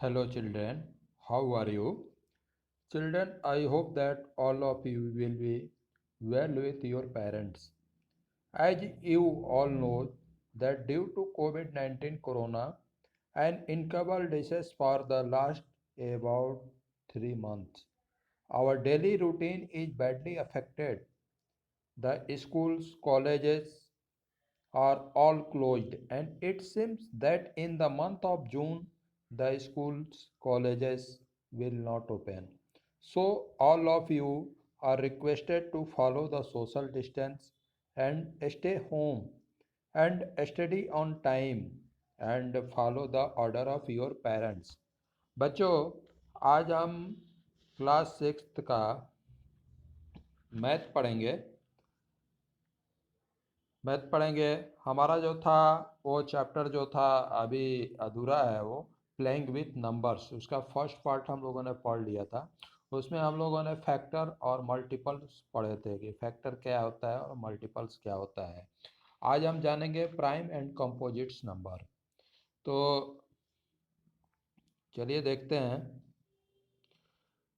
Hello children, how are you? Children, I hope that all of you will be well with your parents. As you all know that due to COVID-19 corona and incurable disease for the last about 3 months, our daily routine is badly affected. The schools, colleges, are all closed, and it seems that in the month of June, the schools, colleges will not open. So, all of you are requested to follow the social distance and stay home and study on time and follow the order of your parents. बच्चों, आज हम class 6 का math पढ़ेंगे। हमारा जो था वो chapter जो था अभी अधूरा है, वो प्लेइंग विथ नंबर्स, उसका फर्स्ट पार्ट हम लोगों ने पढ़ लिया था। उसमें हम लोगों ने फैक्टर और मल्टीपल्स पढ़े थे कि फैक्टर क्या होता है और मल्टीपल्स क्या होता है। आज हम जानेंगे प्राइम एंड कंपोजिट्स नंबर। तो चलिए देखते हैं।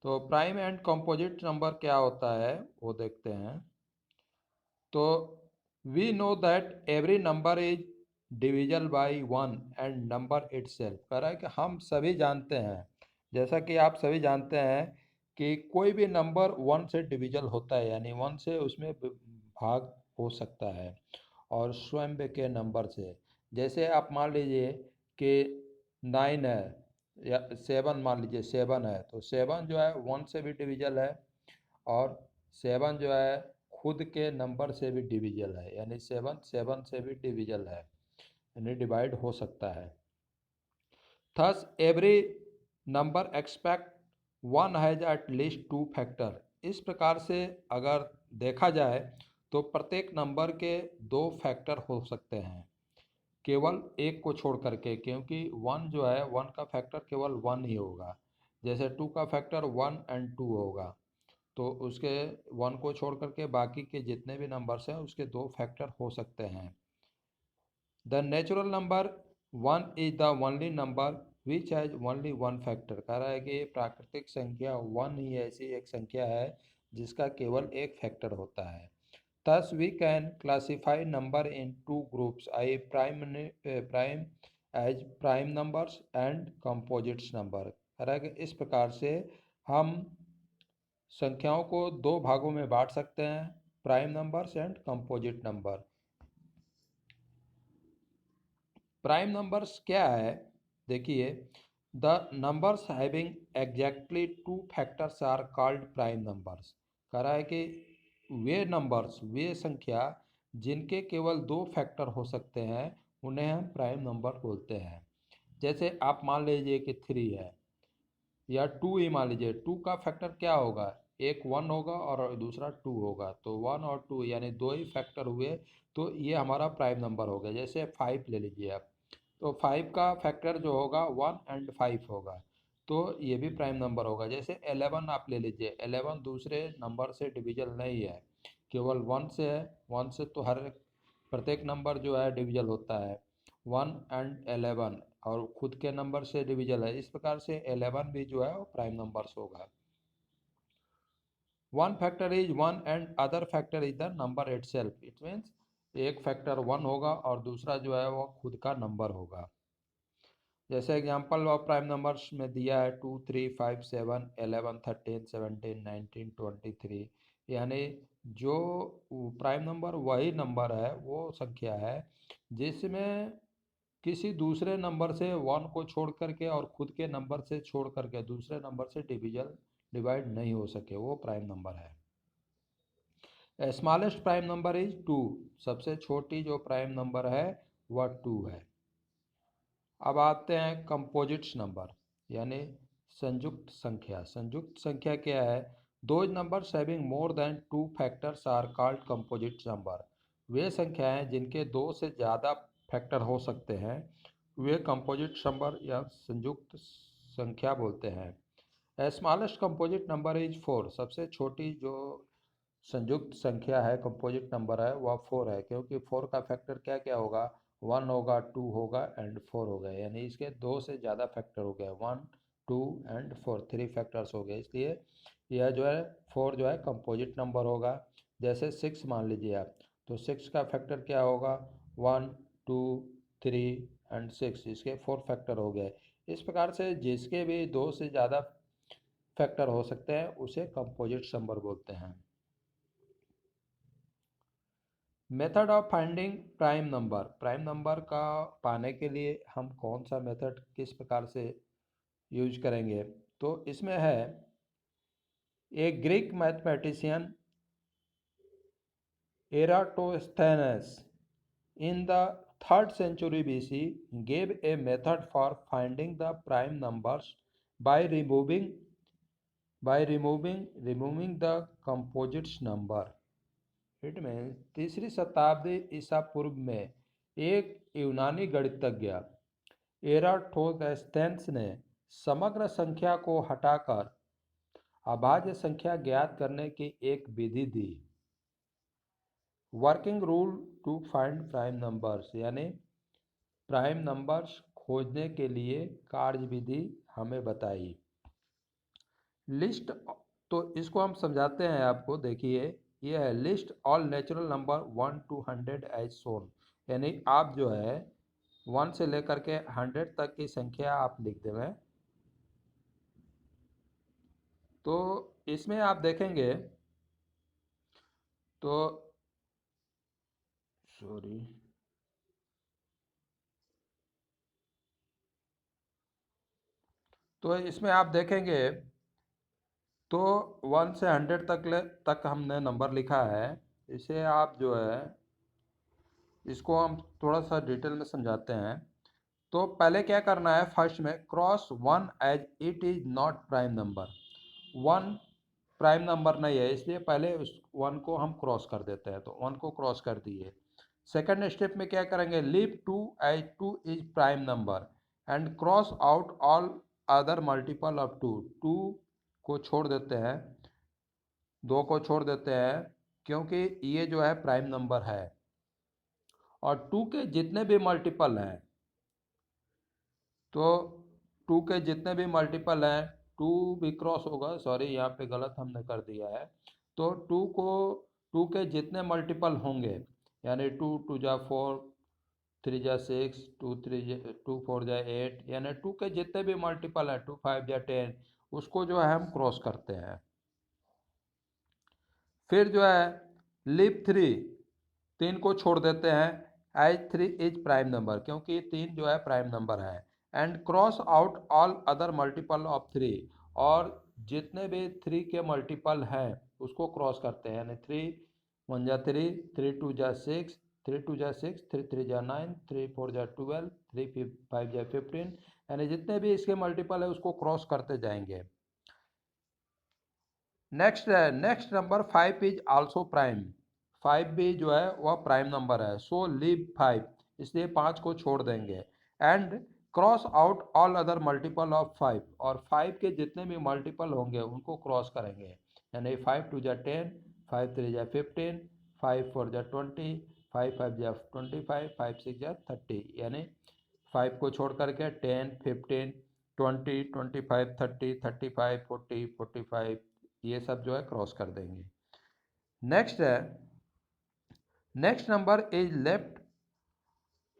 तो प्राइम एंड कंपोजिट नंबर क्या होता है वो देखते हैं। तो we know that every number is divisible by one and number itself. कह रहा है कि हम सभी जानते हैं, जैसा कि आप सभी जानते हैं कि कोई भी नंबर वन से डिविजल होता है, यानी वन से उसमें भाग हो सकता है और स्वयं के नंबर से। जैसे आप मान लीजिए कि 9 है या 7, मान लीजिए 7 है, तो 7 जो है वन से भी डिविजल है और 7 जो है खुद के नंबर से भी डिविजल है, यानी 7 7 से भी डिविजल है, यानी डिवाइड हो सकता है। Thus every number expect one has at least 2 factor. इस प्रकार से अगर देखा जाए तो प्रत्येक नंबर के 2 फैक्टर हो सकते हैं, केवल एक को छोड़ करके, क्योंकि वन जो है वन का फैक्टर केवल वन ही होगा। जैसे 2 का फैक्टर 1 एंड 2 होगा, तो उसके वन को छोड़ करके बाकी के जितने भी नंबर्स हैं उसके 2 फैक्टर हो सकते हैं। The natural number one is the only number which has only one factor. कह रहा है कि प्राकृतिक संख्या वन ही ऐसी एक संख्या है जिसका केवल एक फैक्टर होता है। Thus we can classify number in two groups, i.e. prime as prime numbers and composites number। कह रहा है कि इस प्रकार से हम संख्याओं को 2 भागों में बांट सकते हैं, prime numbers and composite number. Prime numbers क्या है, देखिए, the numbers having exactly 2 factors are called prime numbers. कह रहा है कि वे नंबर्स, वे संख्या जिनके केवल 2 फैक्टर हो सकते हैं उन्हें हम प्राइम नंबर बोलते हैं। जैसे आप मान लीजिए कि 3 है या 2 ही मान लीजिए, 2 का फैक्टर क्या होगा, एक 1 होगा और दूसरा 2 होगा, तो 1 और 2 यानी 2 ही फैक्टर हुए, तो ये हमारा प्राइम नंबर हो गया। जैसे 5 ले लीजिए आप, तो 5 का फैक्टर जो होगा 1 एंड 5 होगा, तो ये भी प्राइम नंबर होगा। जैसे 11 आप ले लीजिए, 11 दूसरे नंबर से डिविजल नहीं है, केवल 1 से है। 1 से तो हर प्रत्येक नंबर जो है डिविजल होता है, 1 एंड 11, और खुद के नंबर से डिविजल है। इस प्रकार से 11 भी जो है वो प्राइम नंबर्स होगा। One factor is one and other factor is the number itself. It means एक फैक्टर 1 होगा और दूसरा जो है वो खुद का नंबर होगा। जैसे एग्जांपल ऑफ प्राइम नंबर्स में दिया है 2 3 5 7 11 13 17 19 23, यानी जो प्राइम नंबर वही नंबर है, वो संख्या है जिसमें किसी दूसरे नंबर से 1 को छोड़ करके और खुद के नंबर से छोड़ करके दूसरे नंबर से डिवाइड नहीं हो सके, वो प्राइम नंबर है। Smallest prime number is 2। सबसे छोटी जो प्राइम नंबर है वह 2 है। अब आते हैं कंपोजिट्स नंबर, यानी संयुक्त संख्या। संयुक्त संख्या क्या है, those numbers having more than 2 factors are called composite number. वे संख्याएं जिनके 2 से ज़्यादा फैक्टर हो सकते हैं वे कंपोजिट नंबर या संयुक्त संख्या बोलते हैं। Smallest composite number is 4। सबसे छोटी जो संयुक्त संख्या है, कंपोजिट नंबर है, वह 4 है, क्योंकि 4 का फैक्टर क्या क्या होगा, 1 होगा, 2 होगा एंड 4 हो गए, यानी इसके 2 से ज़्यादा फैक्टर हो गए, 1 2 एंड 4, 3 फैक्टर्स हो गए, इसलिए यह जो है 4 जो है कंपोजिट नंबर होगा। जैसे 6 मान लीजिए आप, तो 6 का फैक्टर क्या होगा, 1 2 3 एंड 6, इसके 4 फैक्टर हो गए। इस प्रकार से जिसके भी 2 से ज़्यादा फैक्टर हो सकते हैं उसे कंपोजिट नंबर बोलते हैं। Method of finding prime number, prime number का पाने के लिए हम कौन सा मेथड किस प्रकार से यूज करेंगे, तो इसमें है a Greek mathematician Eratosthenes in the 3rd century BC gave a method for finding the prime numbers by removing the composite number. It means 3री शताब्दी ईसा पूर्व में एक यूनानी गणितज्ञ एराटोस्थेनेस ने समग्र संख्या को हटाकर अभाज्य संख्या ज्ञात करने की एक विधि दी। Working rule to find prime numbers, यानी प्राइम नंबर्स खोजने के लिए कार्य विधि हमें बताई। लिस्ट, तो इसको हम समझाते हैं आपको, देखिए ये है list all natural number 1 to 100 as shown, यानी आप जो है 1 से लेकर के 100 तक की संख्या आप लिख दें। तो इसमें आप देखेंगे तो सॉरी, तो इसमें आप देखेंगे तो 1 से 100 तक हमने नंबर लिखा है। इसे आप जो है इसको हम थोड़ा सा डिटेल में समझाते हैं। तो पहले क्या करना है, फर्स्ट में cross 1 as it is not prime number, 1 prime number नहीं है इसलिए पहले उस 1 को हम क्रॉस कर देते हैं, तो 1 को क्रॉस कर दिए। सेकंड स्टेप में क्या करेंगे, leave 2 as 2 is prime number and cross out all other multiple of 2, 2 को छोड़ देते हैं, 2 को छोड़ देते हैं क्योंकि ये जो है प्राइम नंबर है, और 2 के जितने भी मल्टीपल हैं, तो 2 के जितने भी मल्टीपल हैं 2 भी क्रॉस होगा, सॉरी यहाँ पे गलत हमने कर दिया है। तो 2 के जितने मल्टीपल होंगे, यानी 2 2 जा 4, 3 जा 6, 2 4 जा 8, यानी 2 के जितने भी मल्टीपल हैं 2 5 जा 10, उसको जो है हम क्रॉस करते हैं। फिर जो है लीव 3 को छोड़ देते हैं एज 3 इज प्राइम नंबर, क्योंकि 3 जो है प्राइम नंबर है, and cross out all other multiple of 3, और जितने भी 3 के मल्टीपल हैं उसको क्रॉस करते हैं, यानी 3 1 जा 3, 3 2 जा 6, 3 2 जा 6, 3 3 जा 9, 3 4 जा 12, 3 5 जा 15, यानी जितने भी इसके मल्टीपल है उसको क्रॉस करते जाएंगे। Next number 5 is also prime, 5 भी जो है वह प्राइम नंबर है, सो लीव 5, इसलिए 5 को छोड़ देंगे, and cross out all other multiple of 5, और 5 के जितने भी मल्टीपल होंगे उनको क्रॉस करेंगे, यानी 5 2 जा 10, 5 3 जा 15, 5 4 जा 20, 5 5 जा 25, 5 6 जा 30, यानी 5 को छोड़ करके 10 15 20 25 30 35 40 45, ये सब जो है क्रॉस कर देंगे। नेक्स्ट है, next number is left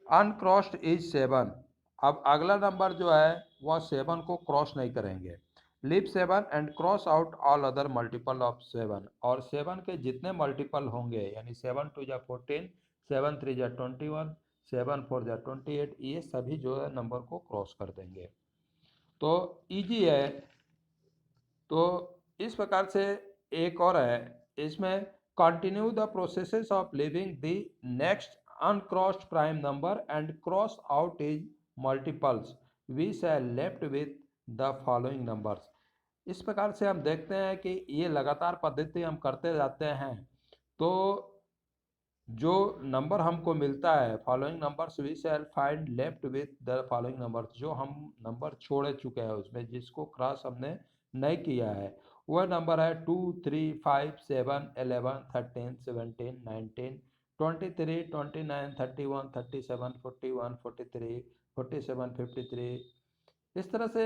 uncrossed is 7, अब अगला नंबर जो है वह 7 को क्रॉस नहीं करेंगे, leave 7 and cross out all other multiple of 7, और 7 के जितने मल्टीपल होंगे, यानी 7 2 जा 14, 7 3 जा 21, 7 4 जा 28, ये सभी जो है नंबर को क्रॉस कर देंगे। तो इजी है। तो इस प्रकार से एक और है, इसमें continue the processes of living the next uncrossed prime number and cross out is multiples, we shall left with the following numbers. इस प्रकार से हम देखते हैं कि ये लगातार पद्धति हम करते जाते हैं, तो जो नंबर हमको मिलता है following numbers we shall find left with the following numbers, जो हम नंबर छोड़ चुके हैं उसमें जिसको क्रॉस हमने नहीं किया है, वह नंबर है 2 3 5 7 11 13 17 19 23, 29, 31, 37, 41, 43, 47, 53। इस तरह से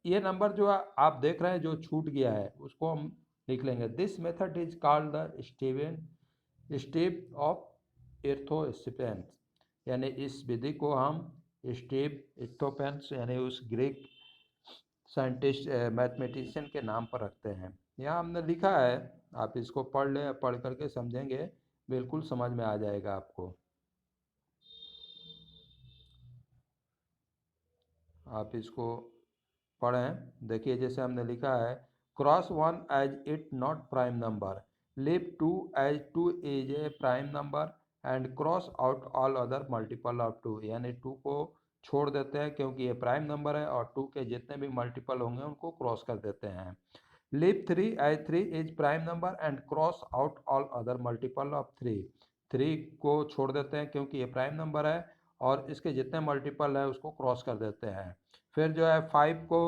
ये नंबर जो आप देख रहे हैं जो छूट गया है उसको हम लिख लेंगे। This method is called the step of Eratosthenes, यानी इस विधि को हम स्टेप एर्थोपेंस यानी उस ग्रीक साइंटिस्ट मैथमेटिशियन के नाम पर रखते हैं। यहाँ हमने लिखा है, आप इसको पढ़ लें, पढ़ करके समझेंगे बिल्कुल समझ में आ जाएगा आपको। आप इसको पढ़ें, देखिए जैसे हमने लिखा है, cross 1 as it not prime number, leave 2 as 2 is a prime number and cross out all other multiple of 2, यानी 2 को छोड़ देते हैं क्योंकि ये प्राइम नंबर है और 2 के जितने भी मल्टीपल होंगे उनको क्रॉस कर देते हैं। Leave 3 as 3 is prime number and cross out all other multiple of 3, 3 को छोड़ देते हैं क्योंकि ये प्राइम नंबर है और इसके जितने मल्टीपल है उसको क्रॉस कर देते हैं। फिर जो है 5 को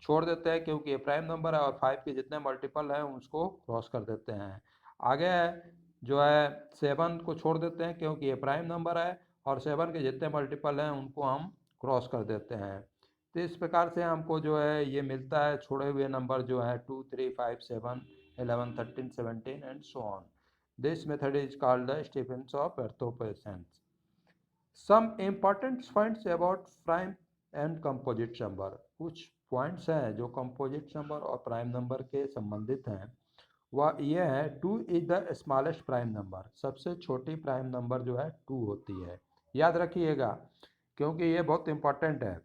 छोड़ देते हैं क्योंकि ये प्राइम नंबर है और 5 के जितने मल्टीपल हैं उसको क्रॉस कर देते हैं। आगे जो है 7 को छोड़ देते हैं क्योंकि ये प्राइम नंबर है और 7 के जितने मल्टीपल हैं उनको हम क्रॉस कर देते हैं। तो इस प्रकार से हमको जो है ये मिलता है छोड़े हुए नंबर जो है 2, 3, 5, 7, 11, 13, 17 and so on. This method is called the Stephens of Eratosthenes. Some important points about prime and composite number, कुछ पॉइंट्स हैं जो कंपोजिट नंबर और प्राइम नंबर के संबंधित हैं। वह ये है, 2 is the smallest prime number, सबसे छोटी प्राइम नंबर जो है 2 होती है, याद रखिएगा क्योंकि ये बहुत इंपॉर्टेंट है।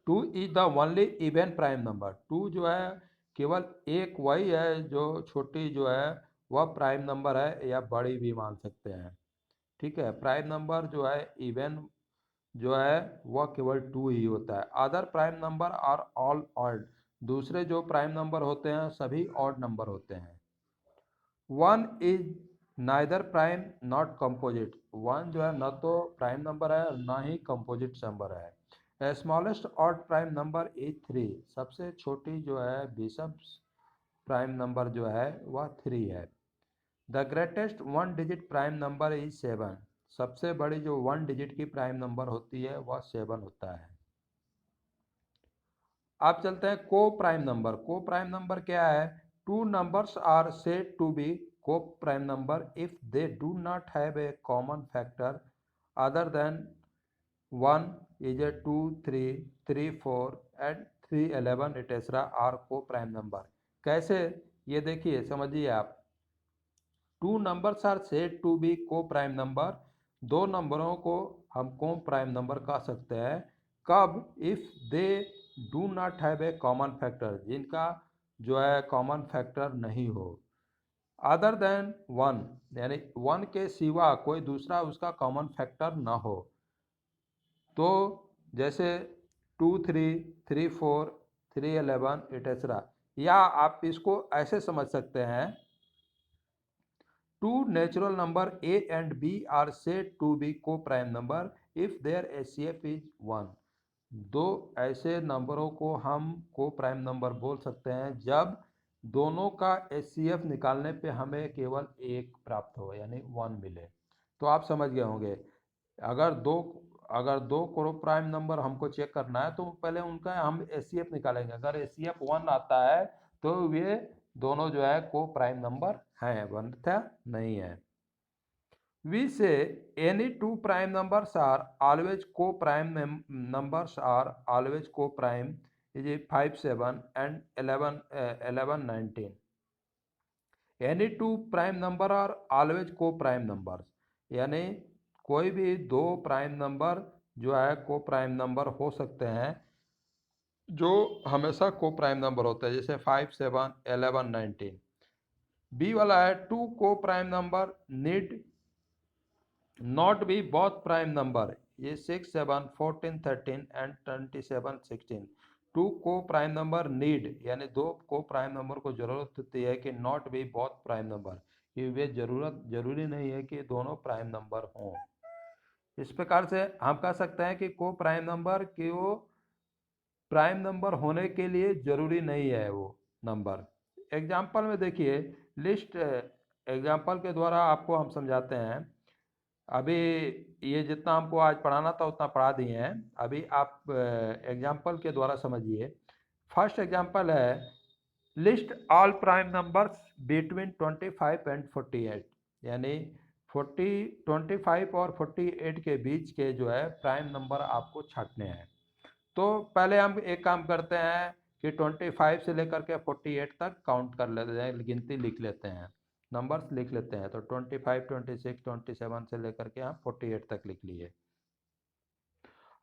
2 is the only even prime number, 2 जो है केवल एक वही है जो छोटी जो है वह प्राइम नंबर है या बड़ी भी मान सकते हैं। ठीक है, प्राइम नंबर जो है इवन जो है वह केवल 2 ही होता है। Other prime number are all odd, दूसरे जो प्राइम नंबर होते हैं सभी ऑड नंबर होते हैं। 1 is neither prime not composite, 1 जो है न तो प्राइम नंबर है और ना ही कंपोजिट नंबर है। Smallest odd prime number is 3, सबसे छोटी जो है विषम प्राइम नंबर जो है वह 3 है। The greatest 1 digit prime number is 7, सबसे बड़ी जो 1 डिजिट की प्राइम नंबर होती है वह 7 होता है। आप चलते हैं coprime number. Coprime number क्या है? 2 numbers are said to be coprime number if they do not have a common factor other than 1 is a 2, 3, 3, 4 and 3, 11 etcetera are coprime number. कैसे, ये देखिए समझिए आप। 2 numbers are said to be coprime number, 2 नंबरों को हम को prime number कह सकते हैं कब? If they do not have a common factor, जिनका जो है कॉमन फैक्टर नहीं हो। अदर देन 1, यानी 1 के सिवा कोई दूसरा उसका कॉमन फैक्टर ना हो। तो जैसे 2, 3, 3, 4, 3, 11 एटेसरा, या आप इसको ऐसे समझ सकते हैं, 2 natural number A and B are said to be co-prime number if their HCF is 1, दो ऐसे नंबरों को हम को प्राइम नंबर बोल सकते हैं जब दोनों का HCF निकालने पे हमें केवल एक प्राप्त हो, यानी 1 मिले। तो आप समझ गए होंगे, अगर दो को प्राइम नंबर हमको चेक करना है तो पहले उनका हम HCF निकालेंगे। अगर HCF 1 आता है तो वे दोनों जो है को प्राइम नंबर हैं, अन्यथा नहीं है। We say any 2 prime numbers are always co-prime, numbers are always co-prime is 5, 7 and 11, 11, 19. Any 2 prime number are always co-prime numbers, यानी कोई भी 2 प्राइम नंबर जो है को प्राइम नंबर हो सकते हैं जो हमेशा को प्राइम नंबर होता है, जैसे 5, 7, 11, 19। बी वाला है 2 को prime number need not be both prime number, ये 6, 7, 14, 13 एंड 27, 16। 2 को प्राइम नंबर नीड, यानी 2 को प्राइम नंबर को जरूरत होती है कि not be both prime number, कि वे जरूरी नहीं है कि दोनों प्राइम नंबर हों। इस प्रकार से हम कह सकते हैं कि को प्राइम नंबर कि वो प्राइम नंबर होने के लिए जरूरी नहीं है वो नंबर। एग्जाम्पल में देखिए, लिस्ट एग्जाम्पल के द्वारा आपको हम समझाते हैं। अभी ये जितना हमको आज पढ़ाना था उतना पढ़ा दिए हैं। अभी आप एग्जाम्पल के द्वारा समझिए। फर्स्ट एग्जाम्पल है, list all prime numbers between 25 and 48, यानी 25 और 48 के बीच के जो है प्राइम नंबर आपको छांटने हैं। तो पहले हम एक काम करते हैं कि 25 से लेकर के 48 तक काउंट कर लेते हैं, गिनती लिख लेते हैं, नंबर्स लिख लेते हैं। तो 25, 26, 27 से लेकर के हम 48 तक लिख लिए।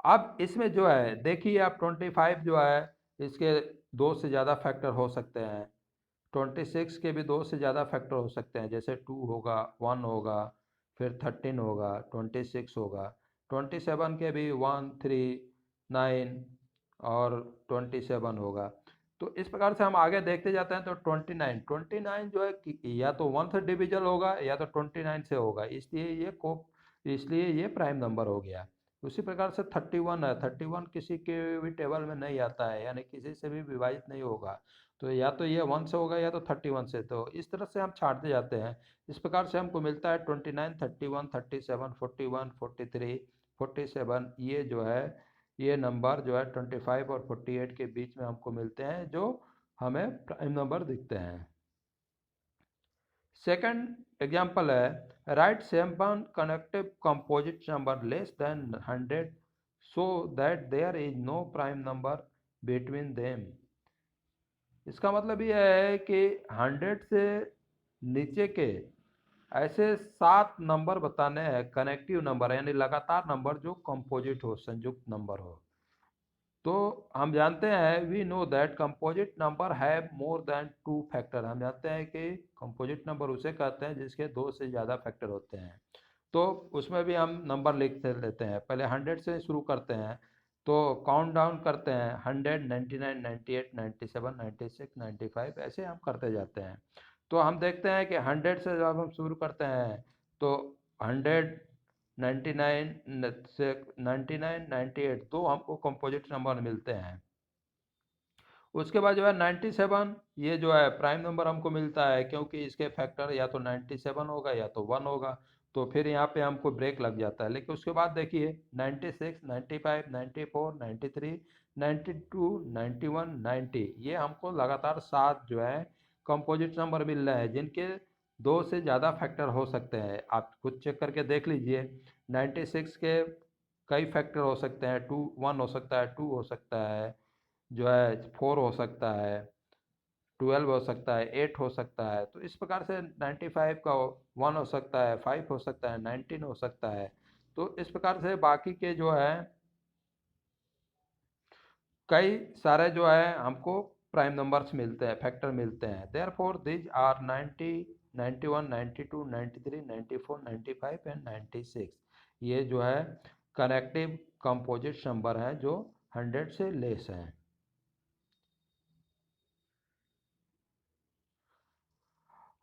अब इसमें जो है देखिए, आप 25 जो है इसके दो से ज़्यादा फैक्टर हो सकते हैं, 26 के भी दो से ज़्यादा फैक्टर हो सकते हैं, जैसे 2 होगा, 1 होगा, फिर 13 होगा, 26 होगा, 27 के भी 1, 3, 9 और 27 होगा। तो इस प्रकार से हम आगे देखते जाते हैं। तो 29 जो है या तो 1 से डिविजल होगा या तो 29 से होगा, इसलिए ये प्राइम नंबर हो गया। उसी प्रकार से 31 है, 31 किसी के भी टेबल में नहीं आता है, यानी किसी से भी विभाजित नहीं होगा। तो या तो ये 1 से होगा या तो 31 से। तो इस तरह से हम छांटते जाते हैं। इस प्रकार से हमको मिलता है 29, 31, 37, 41, 43, 47। ये जो है ये नंबर जो है 25 और 48 के बीच में हमको मिलते हैं, जो हमें प्राइम नंबर दिखते हैं। सेकंड एग्जांपल है, right 7 consecutive composite number less than 100 so that there is no prime number between them. इसका मतलब ये है कि 100 से नीचे के ऐसे 7 नंबर बताने हैं, कनेक्टिव नंबर यानी लगातार नंबर जो कंपोजिट हो, संयुक्त नंबर हो। तो हम जानते हैं, we know that composite number have more than 2 factor. हम जानते हैं कि कंपोजिट नंबर उसे कहते हैं जिसके 2 से ज़्यादा फैक्टर होते हैं। तो उसमें भी हम नंबर लिख लेते हैं। पहले 100 से शुरू करते हैं, तो काउंट डाउन करते हैं, 100, 99, 98, 97, 96, 95, ऐसे हम करते जाते हैं। तो हम देखते हैं कि 100 से जब हम शुरू करते हैं तो 100, 99 से 99, 98 तो हमको कंपोजिट नंबर मिलते हैं। उसके बाद जो है 97, ये जो है प्राइम नंबर हमको मिलता है, क्योंकि इसके फैक्टर या तो 97 होगा या तो 1 होगा। तो फिर यहाँ पे हमको ब्रेक लग जाता है। लेकिन उसके बाद देखिए 96, 95, 94, 93, 92, 91, 90, ये हमको लगातार 7 जो है कंपोजिट नंबर मिल रहे हैं, जिनके 2 से ज़्यादा फैक्टर हो सकते हैं। आप खुद चेक करके देख लीजिए। 96 के कई फैक्टर हो सकते हैं, 1 हो सकता है, 2 हो सकता है, जो है 4 हो सकता है, 12 हो सकता है, 8 हो सकता है। तो इस प्रकार से 95 का 1 हो सकता है, 5 हो सकता है, 19 हो सकता है। तो इस प्रकार से बाकी के जो है कई सारे जो है हमको प्राइम नंबर्स मिलते हैं, फैक्टर मिलते हैं। Therefore these are 90, 91, 92, 93, 94, 95 and 96। ये जो है कनेक्टिव कंपोजिट नंबर हैं जो 100 से लेस हैं।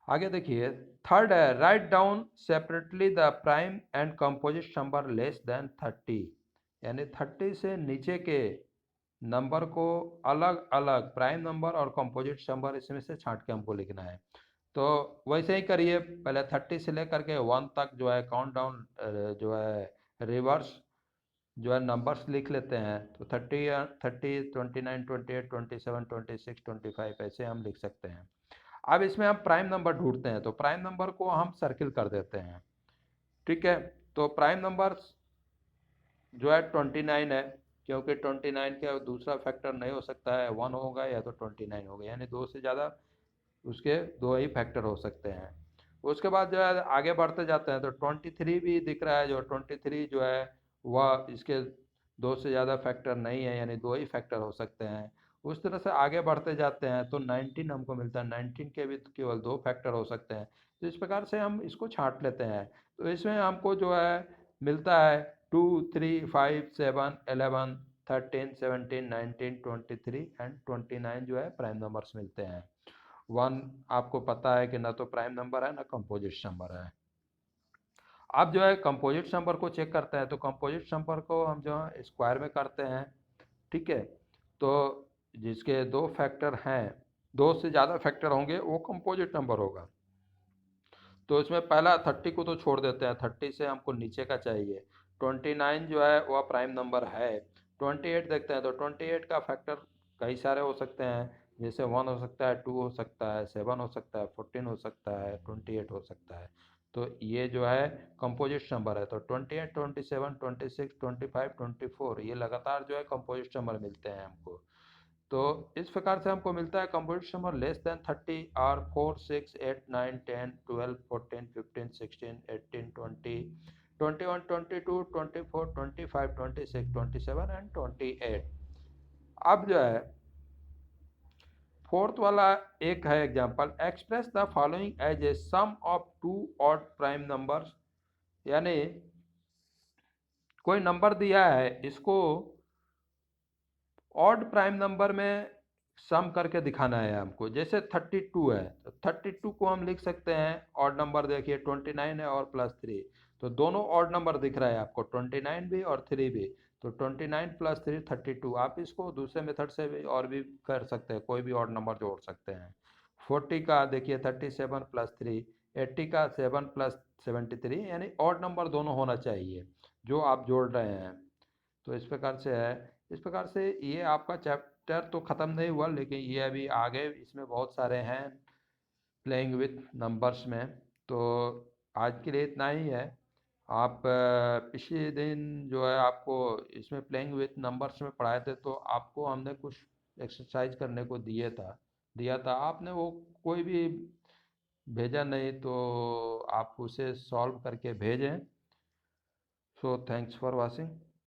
आगे देखिए, थर्ड है, write down separately the prime and composite number less then 30, यानी 30 से नीचे के नंबर को अलग अलग प्राइम नंबर और कंपोजिट नंबर इसमें से छांट के हमको लिखना है। तो वैसे ही करिए, पहले 30 से लेकर के 1 तक जो है काउंट डाउन जो है रिवर्स जो है नंबर्स लिख लेते हैं। तो 30, 30, 29, 28, 27, 26, 25 ऐसे हम लिख सकते हैं। अब इसमें हम प्राइम नंबर ढूंढते हैं, तो प्राइम नंबर को हम सर्किल कर देते हैं। ठीक है, तो प्राइम नंबर जो है 29 है, क्योंकि 29 का दूसरा फैक्टर नहीं हो सकता है, 1 होगा या तो 29 होगा, यानी 2 से ज़्यादा उसके 2 ही फैक्टर हो सकते हैं। उसके बाद जो है आगे बढ़ते जाते हैं, तो 23 भी दिख रहा है। जो 23 जो है वह इसके 2 से ज़्यादा फैक्टर नहीं है, यानी 2 ही फैक्टर हो सकते हैं। उस तरह से आगे बढ़ते जाते हैं तो 19 हमको मिलता है, 19 के भी केवल 2 फैक्टर हो सकते हैं। तो इस प्रकार से हम इसको छांट लेते हैं। तो इसमें हमको जो है मिलता है 2, 3, 5, 7, 11, 13, 17, 19, 23 एंड 29 जो है प्राइम नंबर्स मिलते हैं। 1 आपको पता है कि ना तो प्राइम नंबर है ना कंपोजिट नंबर है। अब जो है कंपोजिट नंबर को चेक करते हैं, तो कंपोजिट नंबर को हम जो है स्क्वायर में करते हैं। ठीक है, तो जिसके 2 फैक्टर हैं, 2 से ज़्यादा फैक्टर होंगे वो कंपोजिट नंबर होगा। तो इसमें पहला 30 को तो छोड़ देते हैं, 30 से हमको नीचे का चाहिए। 29 जो है वह प्राइम नंबर है। 28 देखते हैं, तो 28 का फैक्टर कई सारे हो सकते हैं, जैसे 1 हो सकता है, 2 हो सकता है, 7 हो सकता है, 14 हो सकता है, 28 हो सकता है। तो ये जो है कंपोजिट नंबर है। तो 28, 27, 26, 25, 24 ये लगातार जो है कंपोजिट नंबर मिलते हैं हमको। तो इस प्रकार से हमको मिलता है कंपोजिट नंबर लेस देन 30 और 4, 6, 8, 9, 10, 12, 14, 15, 16, 18, 20, 21, 22, 24, 25, 26, 27 एंड 28। अब जो है फोर्थ वाला एक है example, express the following as a sum of two odd prime numbers. यानी कोई नंबर दिया है, इसको ऑड प्राइम नंबर में सम करके दिखाना है हमको। जैसे 32 है, तो 32 को हम लिख सकते हैं ऑड नंबर, देखिए 29 है और +3, तो दोनों ऑड नंबर दिख रहा है आपको, 29 भी और 3 भी। तो 29 + 3 32। आप इसको दूसरे मेथड से भी और भी कर सकते हैं, कोई भी ऑड नंबर जोड़ सकते हैं। 40 का देखिए 37 + 3, 80 का 7 + 73, यानी ऑड नंबर दोनों होना चाहिए जो आप जोड़ रहे हैं। तो इस प्रकार से है। इस प्रकार से ये आपका चैप्टर तो ख़त्म नहीं हुआ, लेकिन ये अभी आगे इसमें बहुत सारे हैं प्लेइंग विथ नंबर्स में। तो आज के लिए इतना ही है। आप पिछले दिन जो है आपको इसमें प्लेइंग विथ नंबर्स में पढ़ाए थे, तो आपको हमने कुछ एक्सरसाइज करने को दिया था, आपने वो कोई भी भेजा नहीं, तो आप उसे सॉल्व करके भेजें। So thanks for watching.